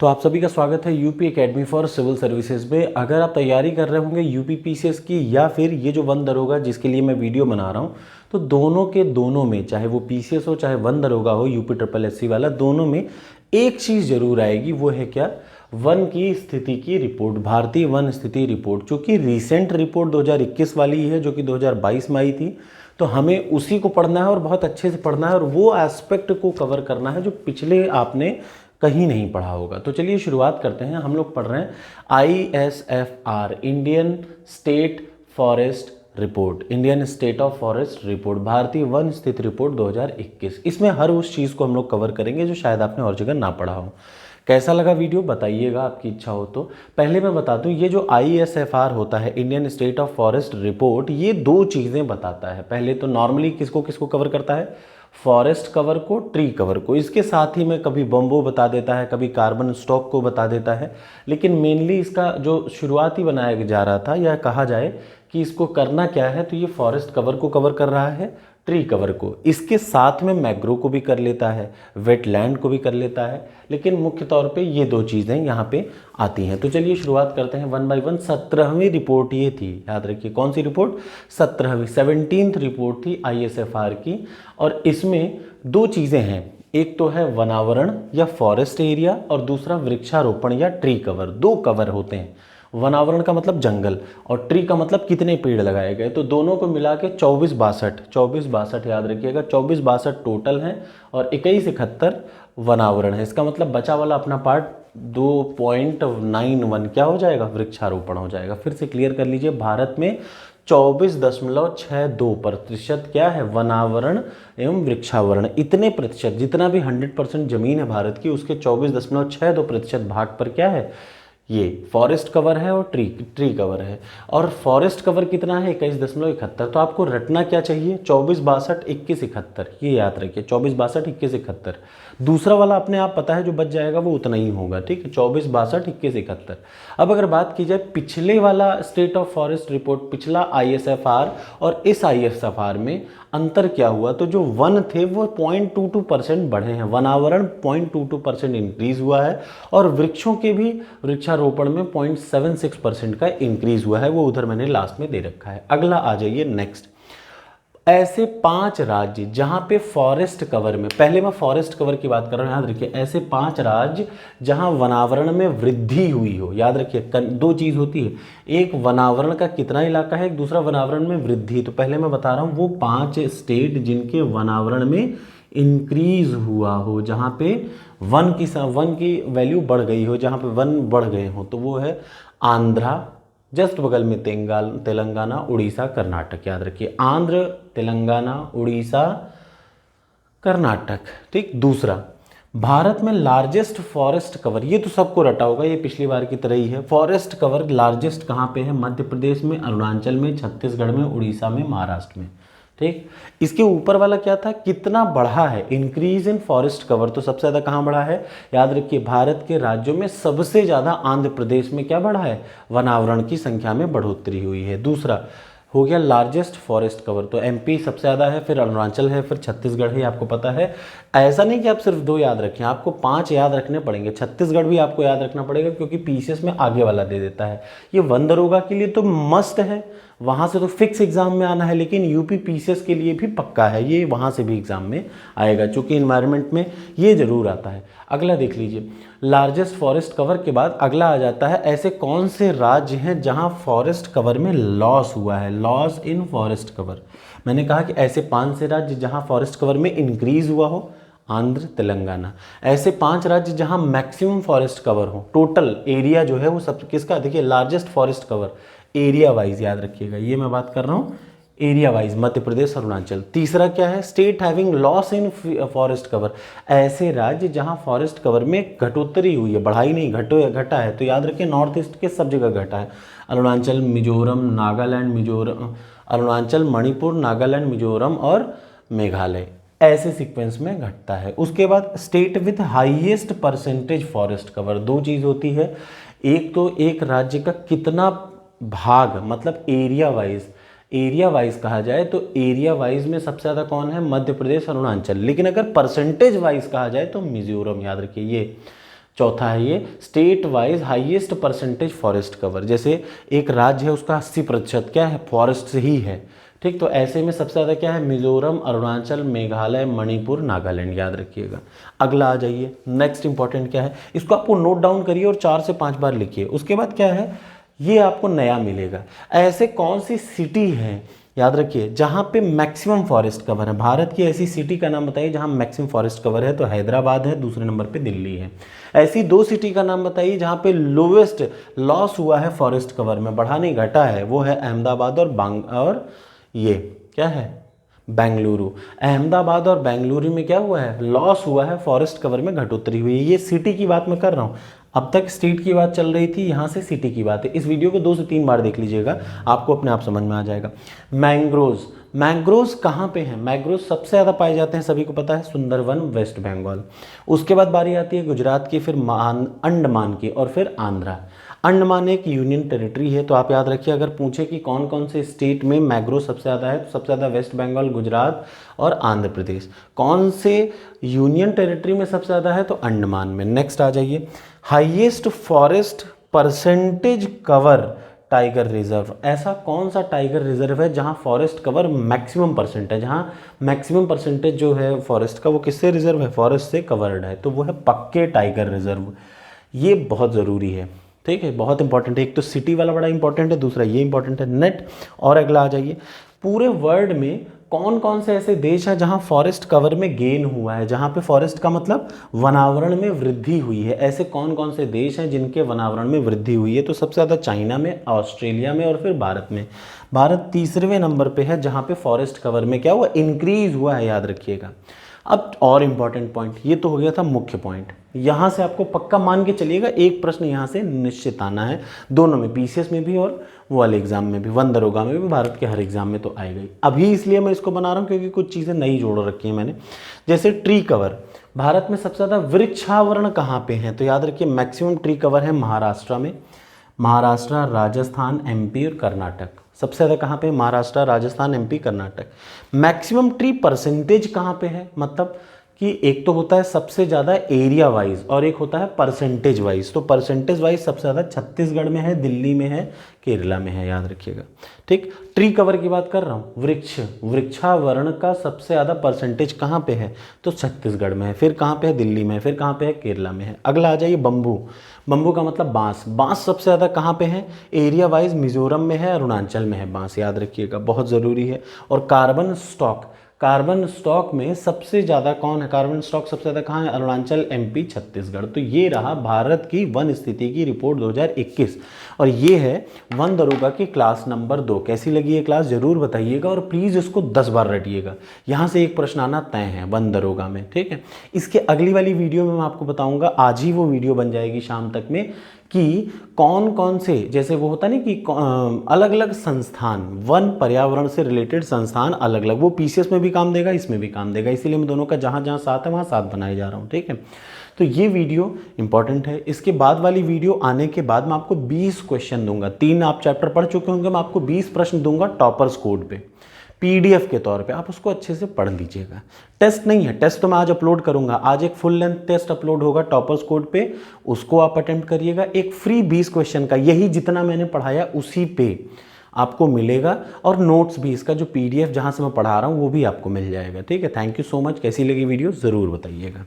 तो आप सभी का स्वागत है UP academy for civil services में। अगर आप तैयारी कर रहे होंगे यूपी पीसीएस की या फिर ये जो वन दरोगा जिसके लिए मैं वीडियो बना रहा हूँ, तो दोनों के दोनों में, चाहे वो पीसीएस हो चाहे वन दरोगा हो, यूपी ट्रिपल एससी वाला, दोनों में एक चीज़ जरूर आएगी। वो है क्या? वन की स्थिति की रिपोर्ट, भारतीय वन स्थिति रिपोर्ट, चूँकि रिसेंट रिपोर्ट 2021 वाली है जो कि 2022 में आई थी, तो हमें उसी को पढ़ना है और बहुत अच्छे से पढ़ना है और वो एस्पेक्ट को कवर करना है जो पिछले आपने कहीं नहीं पढ़ा होगा। तो चलिए शुरुआत करते हैं। हम लोग पढ़ रहे हैं ISFR, Indian state forest report, Indian state of forest report, भारतीय वन स्थिति रिपोर्ट 2021। इसमें हर उस चीज़ को हम लोग कवर करेंगे जो शायद आपने और जगह ना पढ़ा हो। कैसा लगा वीडियो बताइएगा, आपकी इच्छा हो तो। पहले मैं बता दूं, ये जो ISFR होता है, Indian state of forest report, ये दो चीज़ें बताता है। पहले तो नॉर्मली किसको किसको कवर करता है? फॉरेस्ट कवर को, ट्री कवर को। इसके साथ ही में कभी बम्बो बता देता है, कभी कार्बन स्टॉक को बता देता है, लेकिन मेनली इसका जो शुरुआती बनाया जा रहा था, या कहा जाए कि इसको करना क्या है, तो ये फॉरेस्ट कवर को कवर कर रहा है, ट्री कवर को। इसके साथ में मैग्रो को भी कर लेता है, वेटलैंड को भी कर लेता है, लेकिन मुख्य तौर पे ये दो चीज़ें यहाँ पे आती हैं। तो चलिए शुरुआत करते हैं वन बाय वन। 17वीं रिपोर्ट ये थी, याद रखिए कौन सी रिपोर्ट? 17वीं रिपोर्ट थी ISFR की। और इसमें दो चीज़ें हैं, एक तो है वनावरण या फॉरेस्ट एरिया और दूसरा वृक्षारोपण या ट्री कवर। दो कवर होते हैं। वनावरण का मतलब जंगल और ट्री का मतलब कितने पेड़ लगाए गए। तो दोनों को मिला के 24-62 याद रखिएगा, 24-62 टोटल हैं और 21-71 वनावरण है। इसका मतलब बचा वाला अपना पार्ट 2.91 क्या हो जाएगा? वृक्षारोपण हो जाएगा। फिर से क्लियर कर लीजिए, भारत में 24.62% क्या है? वनावरण एवं वृक्षावरण। इतने प्रतिशत, जितना भी 100% जमीन है भारत की, उसके 24.62% भाग पर क्या है? ये फॉरेस्ट कवर है और ट्री कवर है। और फॉरेस्ट कवर कितना है? 21.71। तो आपको रटना क्या चाहिए? 24-62-21-71, ये याद रखिए, 24-62-21-71। दूसरा वाला अपने आप पता है जो बच जाएगा वो उतना ही होगा, ठीक है, 24-62-21-71। अब अगर बात की जाए पिछले वाला स्टेट ऑफ फॉरेस्ट रिपोर्ट, पिछला ISFR और इस ISFR में अंतर क्या हुआ, तो जो वन थे वो 0.22% बढ़े हैं, वनावरण 0.22% इंक्रीज हुआ है और वृक्षों के भी, वृक्षारोपण में 0.76% का इंक्रीज हुआ है। वो उधर मैंने लास्ट में दे रखा है। अगला आ जाइए नेक्स्ट। ऐसे 5 राज्य जहां पे फॉरेस्ट कवर में, पहले मैं फॉरेस्ट कवर की बात कर रहा हूं, याद रखिए, ऐसे 5 राज्य जहां वनावरण में वृद्धि हुई हो। याद रखिए दो चीज होती है, एक वनावरण का कितना इलाका है, एक दूसरा वनावरण में वृद्धि। तो पहले मैं बता रहा हूं वो 5 स्टेट जिनके वनावरण में इंक्रीज हुआ हो, जहां पे वन की वैल्यू बढ़ गई हो, जहां पे वन बढ़ गए हो, तो वो है आंध्रा, जस्ट बगल में तेलंगाना, उड़ीसा, कर्नाटक। याद रखिए, आंध्र, तेलंगाना, उड़ीसा, कर्नाटक, ठीक। दूसरा, भारत में लार्जेस्ट फॉरेस्ट कवर, ये तो सबको रटा होगा, ये पिछली बार की तरह ही है। फॉरेस्ट कवर लार्जेस्ट कहाँ पे है? मध्य प्रदेश में, अरुणाचल में, छत्तीसगढ़ में, उड़ीसा में, महाराष्ट्र में, ठीक। इसके ऊपर वाला क्या था? कितना बढ़ा है? Increase in forest cover. तो सबसे ज़्यादा कहाँ बढ़ा है? याद रखिए, भारत के राज्यों में सबसे ज़्यादा आंध्र प्रदेश में क्या बढ़ा है? वनावरण की संख्या में बढ़ोतरी हुई है। दूसरा हो गया लार्जेस्ट फॉरेस्ट कवर, तो MP सबसे ज़्यादा है, फिर अरुणाचल है, फिर छत्तीसगढ़ है, आपको पता है। ऐसा नहीं कि आप सिर्फ 2 याद रखें, आपको 5 याद रखने पड़ेंगे। छत्तीसगढ़ भी आपको याद रखना पड़ेगा क्योंकि PCS में आगे वाला दे देता है। ये वन दरोगा के लिए तो मस्ट है, वहाँ से तो फिक्स एग्जाम में आना है, लेकिन यूपी PCS के लिए भी पक्का है, ये वहाँ से भी एग्जाम में आएगा, चूँकि इन्वायरमेंट में ये जरूर आता है। अगला देख लीजिए, लार्जेस्ट फॉरेस्ट कवर के बाद अगला आ जाता है ऐसे कौन से राज्य हैं जहां फॉरेस्ट कवर में लॉस हुआ है, लॉस इन फॉरेस्ट कवर। मैंने कहा कि ऐसे 5 से राज्य जहां फॉरेस्ट कवर में इंक्रीज हुआ हो, आंध्र, तेलंगाना। ऐसे 5 राज्य जहां मैक्सिमम फॉरेस्ट कवर हो, टोटल एरिया जो है वो सब किसका, देखिए largest forest cover area wise, याद रखिएगा, ये मैं बात कर रहा हूँ एरिया वाइज, मध्य प्रदेश, अरुणाचल। तीसरा क्या है? State having loss in forest cover, ऐसे राज्य जहां फॉरेस्ट कवर में घटोत्तरी हुई है, बढ़ाई नहीं, घटा है। तो याद रखिए नॉर्थ ईस्ट के सब जगह घटा है, अरुणाचल, मिजोरम, अरुणाचल, मणिपुर, नागालैंड, मिजोरम और मेघालय, ऐसे सीक्वेंस में घटता है। उसके बाद state with highest percentage forest cover, दो चीज होती है, एक तो एक राज्य का कितना भाग, मतलब एरिया वाइज कहा जाए तो एरिया वाइज में सबसे ज़्यादा कौन है? मध्य प्रदेश, अरुणाचल। लेकिन अगर परसेंटेज वाइज कहा जाए तो मिजोरम, याद रखिए ये चौथा है ये state wise highest percentage forest cover, जैसे एक राज्य है उसका 80% क्या है, फॉरेस्ट से ही है। ठीक, तो ऐसे में सबसे ज़्यादा क्या है, मिजोरम, अरुणाचल, मेघालय, मणिपुर, नागालैंड, याद रखिएगा। अगला आ जाइए, नेक्स्ट इंपॉर्टेंट क्या है, इसको आपको नोट डाउन करिए और 4 से 5 बार लिखिए। उसके बाद क्या है, ये आपको नया मिलेगा। ऐसे कौन सी सिटी है, याद रखिए, जहाँ पे मैक्सिमम फॉरेस्ट कवर है। भारत की ऐसी सिटी का नाम बताइए जहाँ मैक्सिमम फॉरेस्ट कवर है, तो हैदराबाद है, दूसरे नंबर पे दिल्ली है। ऐसी 2 सिटी का नाम बताइए जहाँ पे लोवेस्ट लॉस हुआ है फॉरेस्ट कवर में, बढ़ा नहीं घटा है, वो है अहमदाबाद और ये क्या है, बेंगलुरु। अहमदाबाद और बेंगलुरु में क्या हुआ है, लॉस हुआ है, फॉरेस्ट कवर में घटोतरी हुई है। ये सिटी की बात मैं कर रहा हूँ, अब तक स्टेट की बात चल रही थी, यहाँ से सिटी की बात है। इस वीडियो को 2 से 3 बार देख लीजिएगा, आपको अपने आप समझ में आ जाएगा। मैंग्रोव्स, मैंग्रोव्स कहाँ पे हैं, मैंग्रोव्स सबसे ज़्यादा पाए जाते हैं, सभी को पता है, सुंदरवन, वेस्ट बंगाल। उसके बाद बारी आती है गुजरात की, फिर अंडमान की, और फिर आंध्रा। अंडमान एक यूनियन टेरिटरी है, तो आप याद रखिए, अगर पूछे कि कौन कौन से स्टेट में मैंग्रोव सबसे ज़्यादा है, तो सबसे ज़्यादा वेस्ट बंगाल, गुजरात और आंध्र प्रदेश। कौन से यूनियन टेरिटरी में सबसे ज़्यादा है, तो अंडमान में। नेक्स्ट आ जाइए, highest forest percentage cover tiger reserve. ऐसा कौन सा टाइगर रिजर्व है जहां फॉरेस्ट कवर मैक्सिमम परसेंट है, जहां मैक्सिमम परसेंटेज जो है फॉरेस्ट का, वो किससे रिजर्व है, फॉरेस्ट से कवर्ड है, तो वो है पक्के टाइगर रिजर्व। ये बहुत ज़रूरी है, ठीक है, बहुत इंपॉर्टेंट है। एक तो सिटी वाला बड़ा इंपॉर्टेंट है, दूसरा ये इंपॉर्टेंट है। नेट और अगला आ जाइए, पूरे वर्ल्ड में कौन कौन से ऐसे देश हैं जहां फॉरेस्ट कवर में गेन हुआ है, जहां पे फॉरेस्ट का मतलब वनावरण में वृद्धि हुई है। ऐसे कौन कौन से देश हैं जिनके वनावरण में वृद्धि हुई है, तो सबसे ज़्यादा चाइना में, ऑस्ट्रेलिया में और फिर भारत में। भारत तीसरे नंबर पे है जहां पे फॉरेस्ट कवर में क्या हुआ, इंक्रीज हुआ है, याद रखिएगा। अब और इम्पॉर्टेंट पॉइंट, ये तो हो गया था मुख्य पॉइंट, यहाँ से आपको पक्का मान के चलिएगा एक प्रश्न यहाँ से निश्चित आना है, दोनों में, पीसीएस में भी और वो वाले एग्जाम में भी, वन दरोगा में भी, भारत के हर एग्जाम में तो आएगा ही। अभी इसलिए मैं इसको बना रहा हूँ क्योंकि कुछ चीज़ें नई जोड़ रखी हैं मैंने, जैसे ट्री कवर। भारत में सबसे ज़्यादा वृक्षावरण कहाँ पे हैं, तो याद रखिए मैक्सिमम ट्री कवर है महाराष्ट्र में, महाराष्ट्र, राजस्थान, एमपी और कर्नाटक। सबसे ज़्यादा कहाँ पे, Maharashtra, Rajasthan, MP, Karnataka. Maximum tree percentage कहाँ पे है, मतलब कि एक तो होता है सबसे ज़्यादा एरिया वाइज और एक होता है परसेंटेज वाइज। तो परसेंटेज वाइज सबसे ज़्यादा छत्तीसगढ़ में है, दिल्ली में है, केरला में है, याद रखिएगा। ठीक, ट्री कवर की बात कर रहा हूँ, वृक्षावरण का सबसे ज़्यादा परसेंटेज कहाँ पे है, तो छत्तीसगढ़ में है, फिर कहाँ पे है, दिल्ली में है, फिर कहाँ पे है, केरला में है। अगला आ जाइए बम्बू। बम्बू का मतलब बांस। बांस सबसे ज़्यादा कहाँ पे है, एरिया वाइज मिजोरम में है, अरुणाचल में है बांस, याद रखिएगा, बहुत ज़रूरी है। और कार्बन स्टॉक, कार्बन स्टॉक में सबसे ज़्यादा कौन है, कार्बन स्टॉक सबसे ज़्यादा कहाँ है, अरुणाचल, एमपी, छत्तीसगढ़। तो ये रहा भारत की वन स्थिति की रिपोर्ट 2021, और ये है वन दरोगा की क्लास नंबर 2। कैसी लगी ये क्लास ज़रूर बताइएगा, और प्लीज़ इसको 10 बार रटिएगा, यहाँ से एक प्रश्न आना तय है वन दरोगा में, ठीक है। इसके अगली वाली वीडियो में मैं आपको बताऊँगा, आज ही वो वीडियो बन जाएगी शाम तक में, कि कौन कौन से, जैसे वो होता नहीं कि अलग अलग संस्थान, वन पर्यावरण से रिलेटेड संस्थान अलग अलग, वो पीसीएस में भी काम देगा, इसमें भी काम देगा, इसीलिए मैं दोनों का जहाँ जहाँ साथ है वहाँ साथ बनाए जा रहा हूँ, ठीक है। तो ये वीडियो इंपॉर्टेंट है। इसके बाद वाली वीडियो आने के बाद मैं आपको 20 क्वेश्चन दूंगा, 3 आप चैप्टर पढ़ चुके होंगे, मैं आपको 20 प्रश्न दूंगा टॉपर्स कोड पे, पीडीएफ के तौर पे, आप उसको अच्छे से पढ़ लीजिएगा। टेस्ट नहीं है, टेस्ट तो मैं आज अपलोड करूंगा, आज एक फुल लेंथ टेस्ट अपलोड होगा टॉपर्स कोड पे, उसको आप अटेम्प्ट करिएगा। एक फ्री 20 क्वेश्चन का, यही जितना मैंने पढ़ाया उसी पे आपको मिलेगा, और नोट्स भी, इसका जो पीडीएफ जहां से मैं पढ़ा रहा हूं वो भी आपको मिल जाएगा, ठीक है। Thank you so much. कैसी लगी वीडियो ज़रूर बताइएगा।